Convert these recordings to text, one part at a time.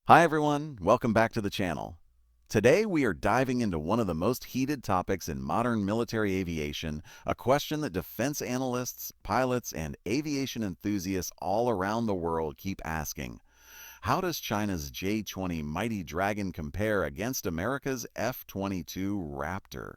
Hi everyone, welcome back to the channel. Today we are diving into one of the most heated topics in modern military aviation, a question that defense analysts, pilots, and aviation enthusiasts all around the world keep asking. How does China's J-20 Mighty Dragon compare against America's F-22 Raptor?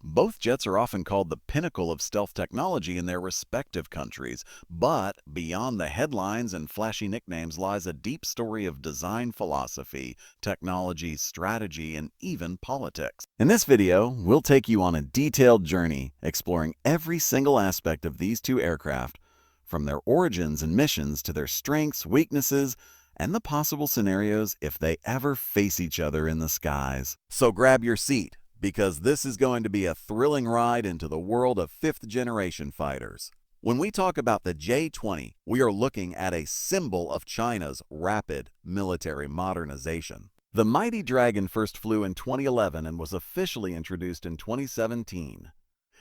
Both jets are often called the pinnacle of stealth technology in their respective countries, but beyond the headlines and flashy nicknames lies a deep story of design philosophy, technology, strategy, and even politics. In this video, we'll take you on a detailed journey exploring every single aspect of these two aircraft, from their origins and missions to their strengths, weaknesses, and the possible scenarios if they ever face each other in the skies. So grab your seat, because this is going to be a thrilling ride into the world of fifth-generation fighters. When we talk about the J-20, we are looking at a symbol of China's rapid military modernization. The Mighty Dragon first flew in 2011 and was officially introduced in 2017.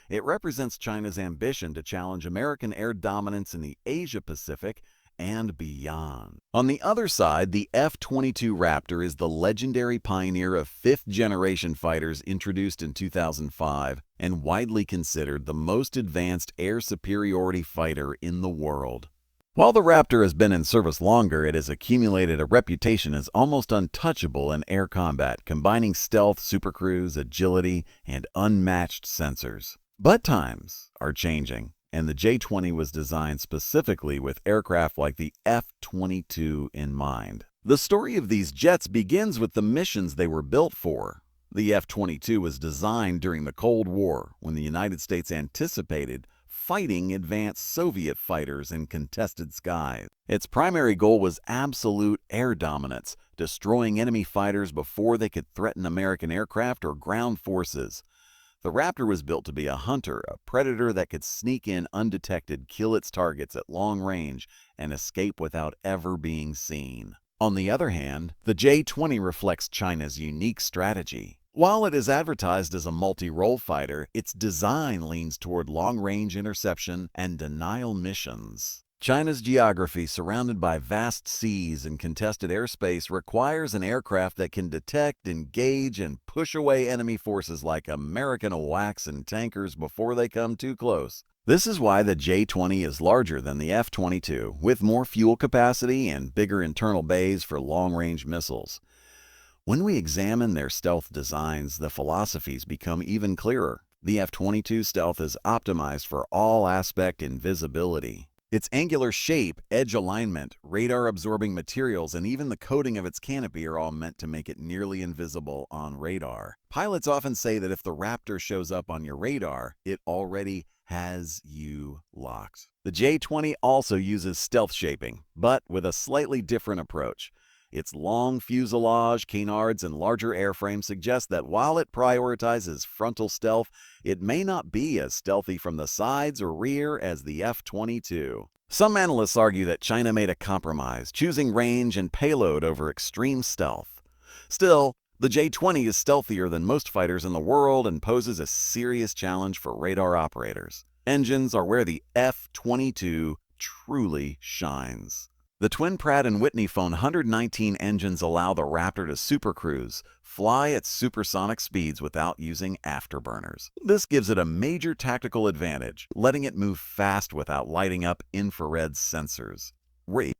It represents China's ambition to challenge American air dominance in the Asia-Pacific and beyond. On the other side, the F-22 Raptor is the legendary pioneer of fifth-generation fighters introduced in 2005 and widely considered the most advanced air superiority fighter in the world. While the Raptor has been in service longer, it has accumulated a reputation as almost untouchable in air combat, combining stealth, supercruise, agility, and unmatched sensors. But times are changing, and the J-20 was designed specifically with aircraft like the F-22 in mind. The story of these jets begins with the missions they were built for. The F-22 was designed during the Cold War, when the United States anticipated fighting advanced Soviet fighters in contested skies. Its primary goal was absolute air dominance, destroying enemy fighters before they could threaten American aircraft or ground forces. The Raptor was built to be a hunter, a predator that could sneak in undetected, kill its targets at long range, and escape without ever being seen. On the other hand, the J-20 reflects China's unique strategy. While it is advertised as a multi-role fighter, its design leans toward long-range interception and denial missions. China's geography, surrounded by vast seas and contested airspace, requires an aircraft that can detect, engage, and push away enemy forces like American AWACS and tankers before they come too close. This is why the J-20 is larger than the F-22, with more fuel capacity and bigger internal bays for long-range missiles. When we examine their stealth designs, the philosophies become even clearer. The F-22 stealth is optimized for all-aspect invisibility. Its angular shape, edge alignment, radar-absorbing materials, and even the coating of its canopy are all meant to make it nearly invisible on radar. Pilots often say that if the Raptor shows up on your radar, it already has you locked. The J-20 also uses stealth shaping, but with a slightly different approach. Its long fuselage, canards, and larger airframe suggest that while it prioritizes frontal stealth, it may not be as stealthy from the sides or rear as the F-22. Some analysts argue that China made a compromise, choosing range and payload over extreme stealth. Still, the J-20 is stealthier than most fighters in the world and poses a serious challenge for radar operators. Engines are where the F-22 truly shines. The twin Pratt & Whitney Phone 119 engines allow the Raptor to supercruise, fly at supersonic speeds without using afterburners. This gives it a major tactical advantage, letting it move fast without lighting up infrared sensors.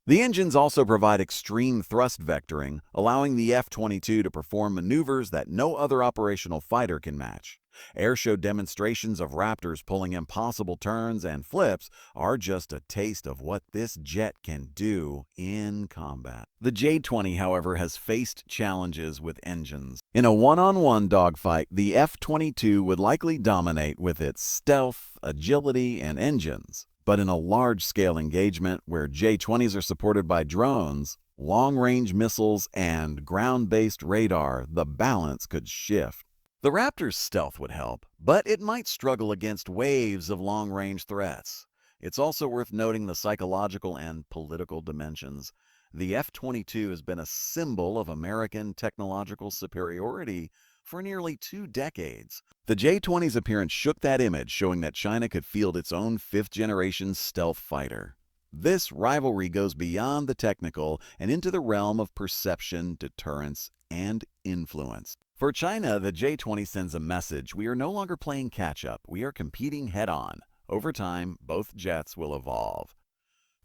The engines also provide extreme thrust vectoring, allowing the F-22 to perform maneuvers that no other operational fighter can match. Airshow demonstrations of Raptors pulling impossible turns and flips are just a taste of what this jet can do in combat. The J-20, however, has faced challenges with engines. In a one-on-one dogfight, the F-22 would likely dominate with its stealth, agility, and engines. But in a large-scale engagement where J-20s are supported by drones, long-range missiles, and ground-based radar, the balance could shift. The Raptor's stealth would help, but it might struggle against waves of long-range threats. It's also worth noting the psychological and political dimensions. The F-22 has been a symbol of American technological superiority for nearly 2 decades. The J-20's appearance shook that image, showing that China could field its own fifth-generation stealth fighter. This rivalry goes beyond the technical and into the realm of perception, deterrence, and influence. For China, the J-20 sends a message: we are no longer playing catch-up, we are competing head-on. Over time, both jets will evolve.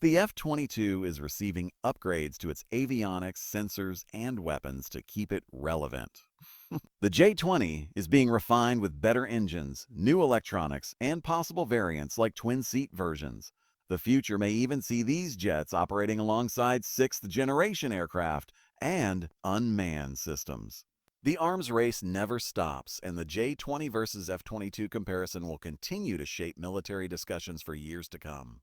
The F-22 is receiving upgrades to its avionics, sensors, and weapons to keep it relevant. The J-20 is being refined with better engines, new electronics, and possible variants like twin-seat versions. The future may even see these jets operating alongside sixth-generation aircraft and unmanned systems. The arms race never stops, and the J-20 versus F-22 comparison will continue to shape military discussions for years to come.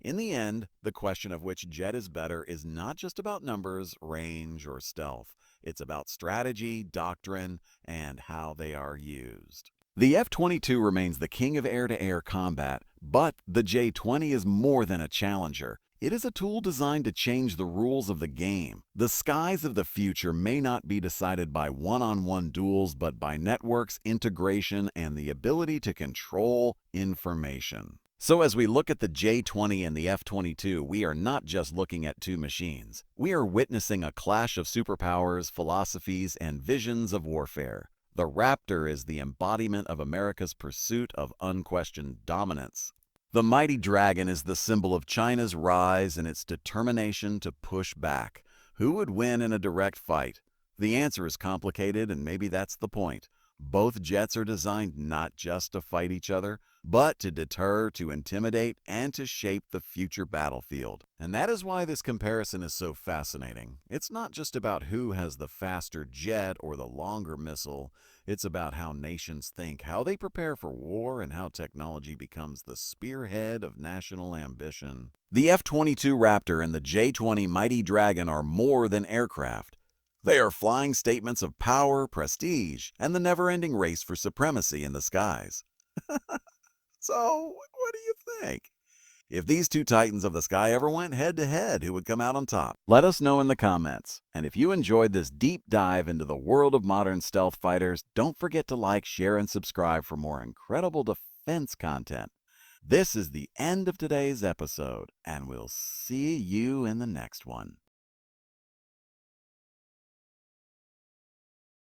In the end, the question of which jet is better is not just about numbers, range, or stealth. It's about strategy, doctrine, and how they are used. The F-22 remains the king of air-to-air combat, but the J-20 is more than a challenger. It is a tool designed to change the rules of the game. The skies of the future may not be decided by one-on-one duels, but by networks, integration, and the ability to control information. So as we look at the J-20 and the F-22, we are not just looking at two machines. We are witnessing a clash of superpowers, philosophies, and visions of warfare. The Raptor is the embodiment of America's pursuit of unquestioned dominance. The Mighty Dragon is the symbol of China's rise and its determination to push back. Who would win in a direct fight? The answer is complicated, and maybe that's the point. Both jets are designed not just to fight each other, but to deter, to intimidate, and to shape the future battlefield. And that is why this comparison is so fascinating. It's not just about who has the faster jet or the longer missile. It's about how nations think, how they prepare for war, and how technology becomes the spearhead of national ambition. The F-22 Raptor and the J-20 Mighty Dragon are more than aircraft. They are flying statements of power, prestige, and the never-ending race for supremacy in the skies. So, what do you think? If these two titans of the sky ever went head-to-head, who would come out on top? Let us know in the comments. And if you enjoyed this deep dive into the world of modern stealth fighters, don't forget to like, share, and subscribe for more incredible defense content. This is the end of today's episode, and we'll see you in the next one.